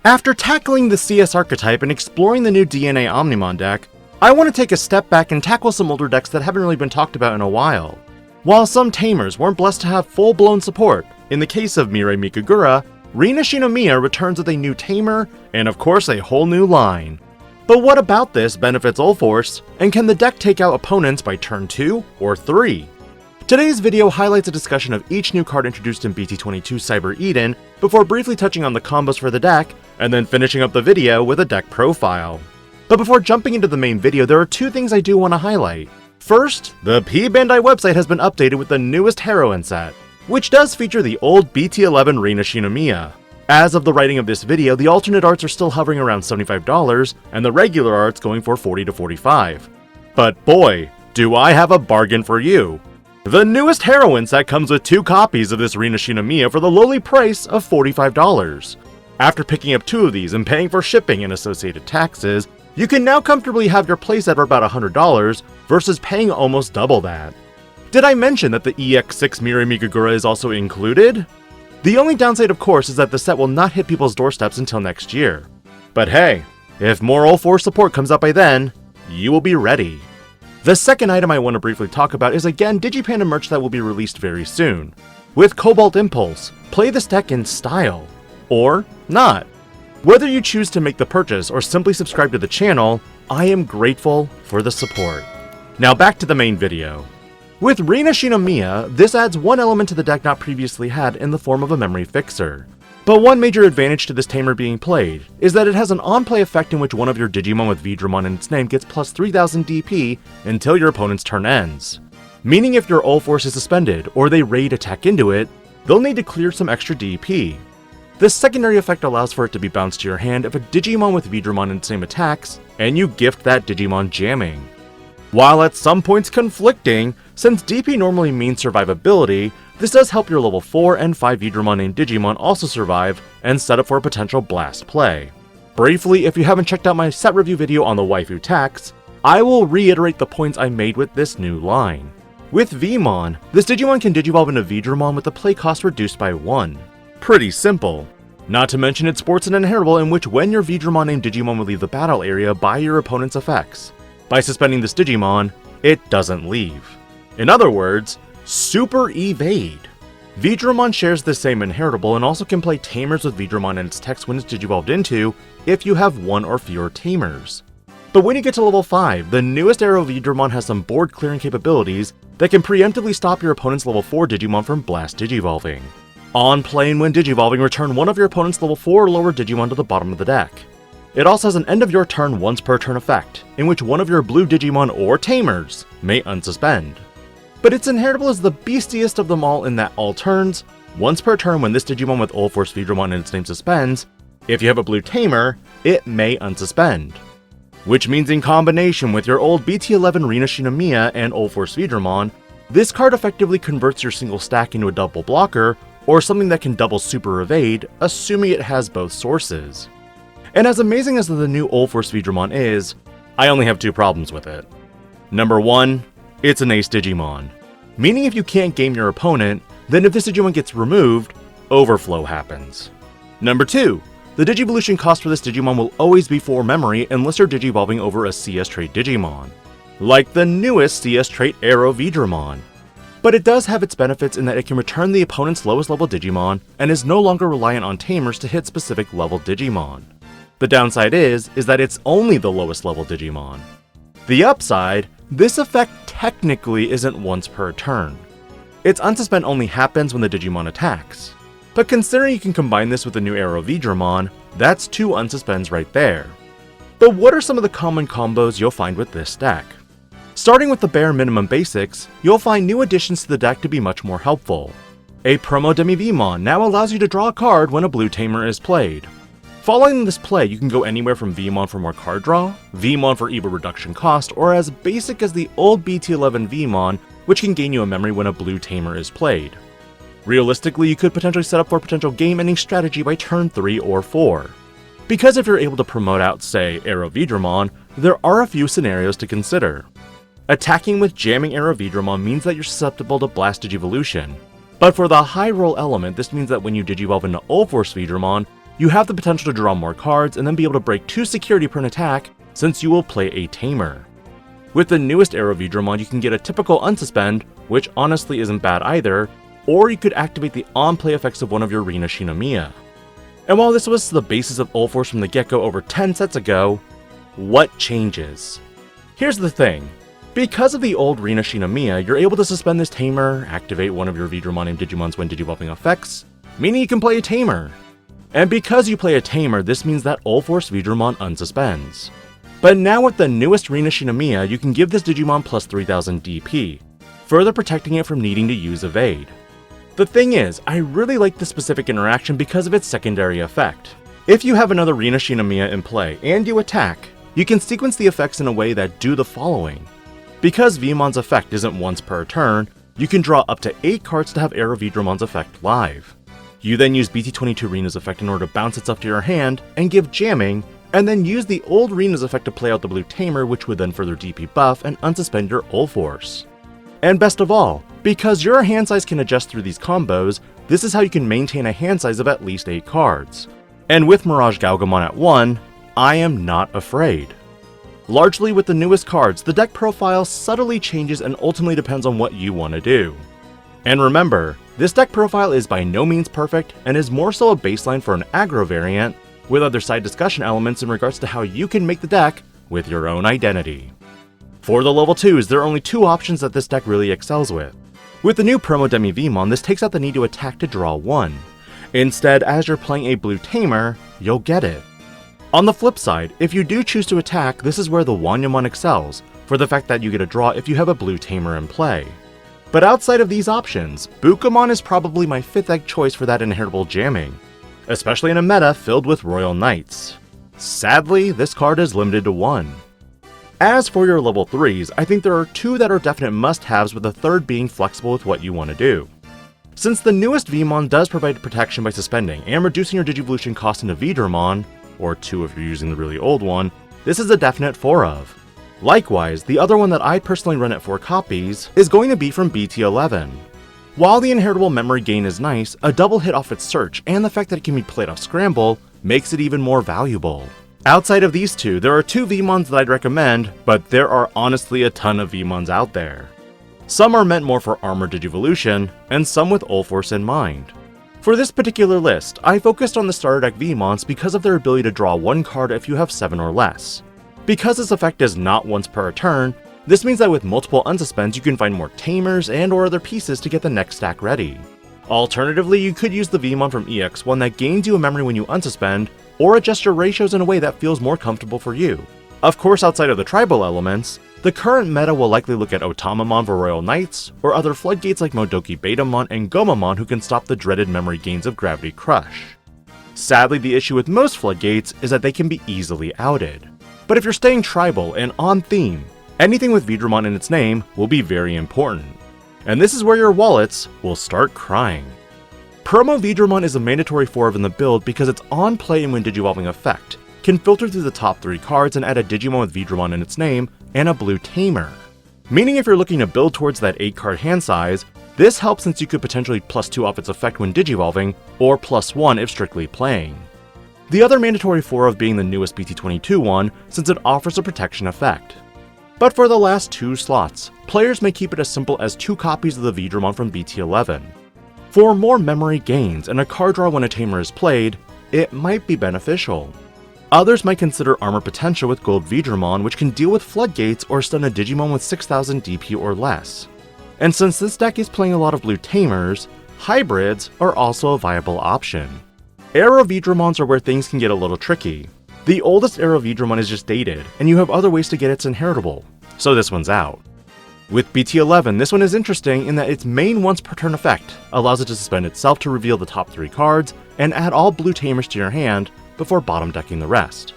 After tackling the CS archetype and exploring the new DNA Omnimon deck, I want to take a step back and tackle some older decks that haven't really been talked about in a while. While some tamers weren't blessed to have full-blown support, in the case of Mirai Mikagura, Rina Shinomiya returns with a new tamer, and of course a whole new line. But what about this benefits Ulforce, and can the deck take out opponents by turn 2 or 3? Today's video highlights a discussion of each new card introduced in BT22 Cyber Eden, before briefly touching on the combos for the deck, and then finishing up the video with a deck profile. But before jumping into the main video, there are two things I do want to highlight. First, the P-Bandai website has been updated with the newest heroine set, which does feature the old BT11 Rina Shinomiya. As of the writing of this video, the alternate arts are still hovering around $75, and the regular arts going for $40 to $45. But boy, do I have a bargain for you! The newest heroine set comes with 2 copies of this Rina Shinomiya for the lowly price of $45. After picking up 2 of these and paying for shipping and associated taxes, you can now comfortably have your playset for about $100 versus paying almost double that. Did I mention that the EX6 Mirai Mikagura is also included? The only downside, of course, is that the set will not hit people's doorsteps until next year. But hey, if more Ulforce support comes out by then, you will be ready. The second item I want to briefly talk about is again DIGI-PANDA merch that will be released very soon. With Cobalt Impulse, play this deck in style. Or not. Whether you choose to make the purchase or simply subscribe to the channel, I am grateful for the support. Now back to the main video. With Rina Shinomiya, this adds one element to the deck not previously had in the form of a memory fixer. But one major advantage to this tamer being played is that it has an on-play effect in which one of your Digimon with Veedramon in its name gets plus 3000 DP until your opponent's turn ends. Meaning if your Ulforce is suspended or they raid attack into it, they'll need to clear some extra DP. This secondary effect allows for it to be bounced to your hand if a Digimon with Veedramon in its name attacks, and you gift that Digimon jamming. While at some points conflicting, since DP normally means survivability, this does help your level 4 and 5 Veedramon named Digimon also survive and set up for a potential blast play. Briefly, if you haven't checked out my set review video on the waifu tax, I will reiterate the points I made with this new line. With veemon, this Digimon can digivolve into Veedramon with the play cost reduced by 1. Pretty simple. Not to mention it sports an inheritable in which when your Veedramon named Digimon will leave the battle area by your opponent's effects. By suspending this Digimon, it doesn't leave. In other words, super evade. Veedramon shares the same inheritable and also can play tamers with Veedramon in its text when it's digivolved into if you have 1 or fewer tamers. But when you get to level 5, the newest aeroveedramon has some board clearing capabilities that can preemptively stop your opponent's level 4 Digimon from blast digivolving. On play and when digivolving, return one of your opponent's level 4 or lower Digimon to the bottom of the deck. It also has an end of your turn once per turn effect, in which one of your blue Digimon or tamers may unsuspend. But its inheritable is the beastiest of them all in that all turns, once per turn when this Digimon with Ulforceveedramon in its name suspends, if you have a blue tamer, it may unsuspend. Which means in combination with your old BT11 Rina Shinomiya and Ulforceveedramon, this card effectively converts your single stack into a double blocker, or something that can double super evade, assuming it has both sources. And as amazing as the new Ulforceveedramon is, I only have 2 problems with it. Number 1, it's an ace Digimon. Meaning if you can't game your opponent, then if this Digimon gets removed, overflow happens. Number 2, the Digivolution cost for this Digimon will always be 4 memory unless you're digivolving over a CS trait Digimon. Like the newest CS trait aeroveedramon. But it does have its benefits in that it can return the opponent's lowest level Digimon and is no longer reliant on tamers to hit specific level Digimon. The downside is that it's only the lowest level Digimon. The upside, this effect technically isn't once per turn. Its unsuspend only happens when the Digimon attacks. But considering you can combine this with the new aeroveedramon, that's 2 unsuspends right there. But what are some of the common combos you'll find with this deck? Starting with the bare minimum basics, you'll find new additions to the deck to be much more helpful. A promo demi veemon now allows you to draw a card when a blue tamer is played. Following this play, you can go anywhere from veemon for more card draw, veemon for evil reduction cost, or as basic as the old BT11 veemon, which can gain you a memory when a blue tamer is played. Realistically, you could potentially set up for potential game-ending strategy by turn 3 or 4. Because if you're able to promote out, say, aeroveedramon, there are a few scenarios to consider. Attacking with jamming aeroveedramon means that you're susceptible to blast digivolution. But for the high roll element, this means that when you digivolve into Ulforceveedramon, you have the potential to draw more cards and then be able to break 2 security per attack since you will play a tamer. With the newest aeroveedramon, you can get a typical unsuspend, which honestly isn't bad either, or you could activate the on-play effects of one of your Rina Shinomiya. And while this was the basis of Ulforce from the get-go over 10 sets ago, what changes? Here's the thing. Because of the old Rina Shinomiya, you're able to suspend this tamer, activate one of your Veedramon named Digimons when digivolving effects, meaning you can play a tamer. And because you play a tamer, this means that Ulforceveedramon unsuspends. But now with the newest Rina Shinomiya, you can give this Digimon plus 3000 DP, further protecting it from needing to use evade. The thing is, I really like this specific interaction because of its secondary effect. If you have another Rina Shinomiya in play and you attack, you can sequence the effects in a way that do the following. Because Veemon's effect isn't once per turn, you can draw up to 8 cards to have aeroveedramon's effect live. You then use BT22 Rina's effect in order to bounce itself to your hand and give jamming, and then use the old Rina's effect to play out the blue tamer, which would then further DP buff and unsuspend your Ulforce. And best of all, because your hand size can adjust through these combos, this is how you can maintain a hand size of at least 8 cards. And with Mirage Galgamon at 1, I am not afraid. Largely with the newest cards, the deck profile subtly changes and ultimately depends on what you want to do. And remember, this deck profile is by no means perfect and is more so a baseline for an aggro variant, with other side discussion elements in regards to how you can make the deck with your own identity. For the level 2s, there are only 2 options that this deck really excels with. With the new promo Demi Veemon, this takes out the need to attack to draw 1. Instead, as you're playing a blue tamer, you'll get it. On the flip side, if you do choose to attack, this is where the Wanyamon excels, for the fact that you get a draw if you have a blue tamer in play. But outside of these options, Bukamon is probably my 5th egg choice for that inheritable jamming, especially in a meta filled with Royal Knights. Sadly, this card is limited to 1. As for your level 3s, I think there are 2 that are definite must-haves, with the 3rd being flexible with what you want to do. Since the newest Veemon does provide protection by suspending and reducing your Digivolution cost into Veedramon, or 2 if you're using the really old one, this is a definite 4 of. Likewise, the other one that I personally run at 4 copies is going to be from BT11. While the inheritable memory gain is nice, a double hit off its search and the fact that it can be played off scramble makes it even more valuable. Outside of these 2, there are 2 Veemons that I'd recommend, but there are honestly a ton of Veemons out there. Some are meant more for armor Digivolution, and some with Ulforce in mind. For this particular list, I focused on the starter deck Veemons because of their ability to draw 1 card if you have 7 or less. Because this effect is not once per turn, this means that with multiple unsuspends you can find more tamers and or other pieces to get the next stack ready. Alternatively, you could use the Veemon from EX1 that gains you a memory when you unsuspend, or adjust your ratios in a way that feels more comfortable for you. Of course, outside of the tribal elements, the current meta will likely look at Otamamon for Royal Knights, or other floodgates like Modoki Betamon and Gomamon who can stop the dreaded memory gains of Gravity Crush. Sadly, the issue with most floodgates is that they can be easily outed. But if you're staying tribal and on theme, anything with Veedramon in its name will be very important. And this is where your wallets will start crying. Promo Veedramon is a mandatory 4 in the build because its on play and when digivolving effect can filter through the top 3 cards and add a Digimon with Veedramon in its name and a blue tamer. Meaning if you're looking to build towards that 8 card hand size, this helps since you could potentially +2 off its effect when digivolving, or +1 if strictly playing. The other mandatory 4 of being the newest BT22 one, since it offers a protection effect. But for the last 2 slots, players may keep it as simple as 2 copies of the Veedramon from BT11. For more memory gains and a card draw when a tamer is played, it might be beneficial. Others might consider armor potential with Gold Veedramon, which can deal with floodgates or stun a Digimon with 6000 DP or less. And since this deck is playing a lot of blue tamers, hybrids are also a viable option. Aeroveedramons are where things can get a little tricky. The oldest Aeroveedramon is just dated, and you have other ways to get its inheritable, so this one's out. With BT11, this one is interesting in that its main once per turn effect allows it to suspend itself to reveal the top 3 cards and add all blue tamers to your hand before bottom decking the rest.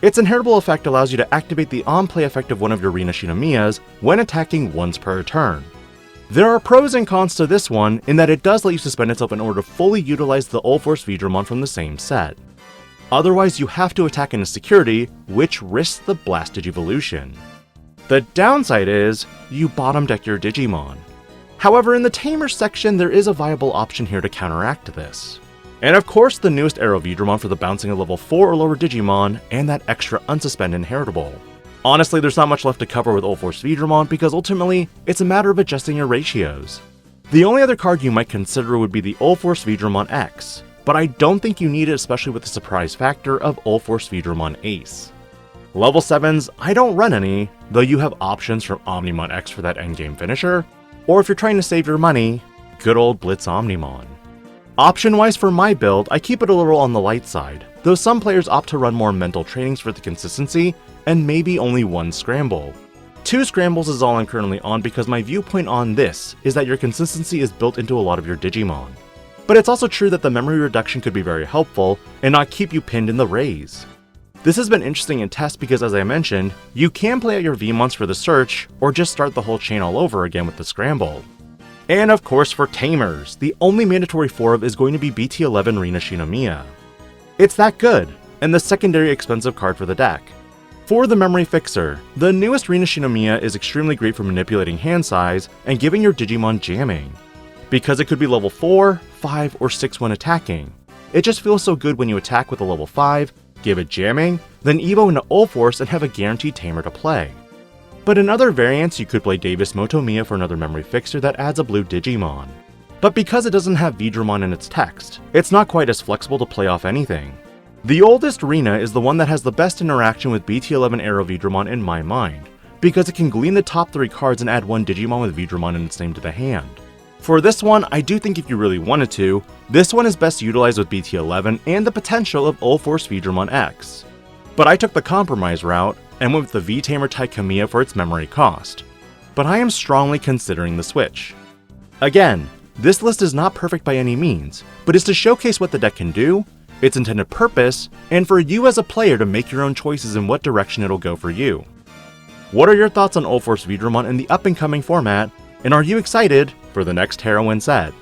Its inheritable effect allows you to activate the on-play effect of one of your Rina Shinomiyas when attacking once per turn. There are pros and cons to this one in that it does let you suspend itself in order to fully utilize the Ulforceveedramon from the same set. Otherwise, you have to attack into security, which risks the blasted evolution. The downside is, you bottom deck your Digimon. However, in the Tamer section, there is a viable option here to counteract this. And of course the newest aeroveedramon for the bouncing of level 4 or lower Digimon, and that extra unsuspend inheritable. Honestly, there's not much left to cover with Ulforceveedramon because ultimately, it's a matter of adjusting your ratios. The only other card you might consider would be the Ulforceveedramon X, but I don't think you need it, especially with the surprise factor of Ulforceveedramon Ace. Level 7s, I don't run any, though you have options from Omnimon X for that endgame finisher, or if you're trying to save your money, good old Blitz Omnimon. Option-wise for my build, I keep it a little on the light side, though some players opt to run more mental trainings for the consistency, and maybe only one scramble. 2 scrambles is all I'm currently on because my viewpoint on this is that your consistency is built into a lot of your Digimon. But it's also true that the memory reduction could be very helpful and not keep you pinned in the raise. This has been interesting in tests because, as I mentioned, you can play out your veemons for the search, or just start the whole chain all over again with the scramble. And of course for Tamers, the only mandatory 4 is going to be BT11 Rina Shinomiya. It's that good, and the secondary expensive card for the deck. For the memory fixer, the newest Rina Shinomiya is extremely great for manipulating hand size and giving your Digimon jamming. Because it could be level 4, 5, or 6 when attacking. It just feels so good when you attack with a level 5, give it jamming, then evo into Ulforce and have a guaranteed tamer to play. But in other variants, you could play Davis Motomiya for another memory fixer that adds a blue Digimon. But because it doesn't have Veedramon in its text, it's not quite as flexible to play off anything. The oldest Rina is the one that has the best interaction with BT11 aeroveedramon in my mind, because it can glean the top 3 cards and add one Digimon with Veedramon in its name to the hand. For this one, I do think if you really wanted to, this one is best utilized with BT11 and the potential of Ulforceveedramon X. But I took the compromise route and went with the V-Tamer type Kamiya for its memory cost. But I am strongly considering the switch. Again, this list is not perfect by any means, but is to showcase what the deck can do, its intended purpose, and for you as a player to make your own choices in what direction it'll go for you. What are your thoughts on Ulforceveedramon in the up-and-coming format, and are you excited for the next heroine set?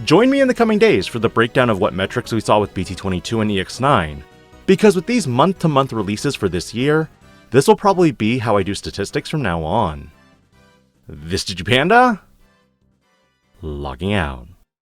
Join me in the coming days for the breakdown of what metrics we saw with BT22 and EX9, because with these month-to-month releases for this year, this will probably be how I do statistics from now on. This DIGI-PANDA? Logging out.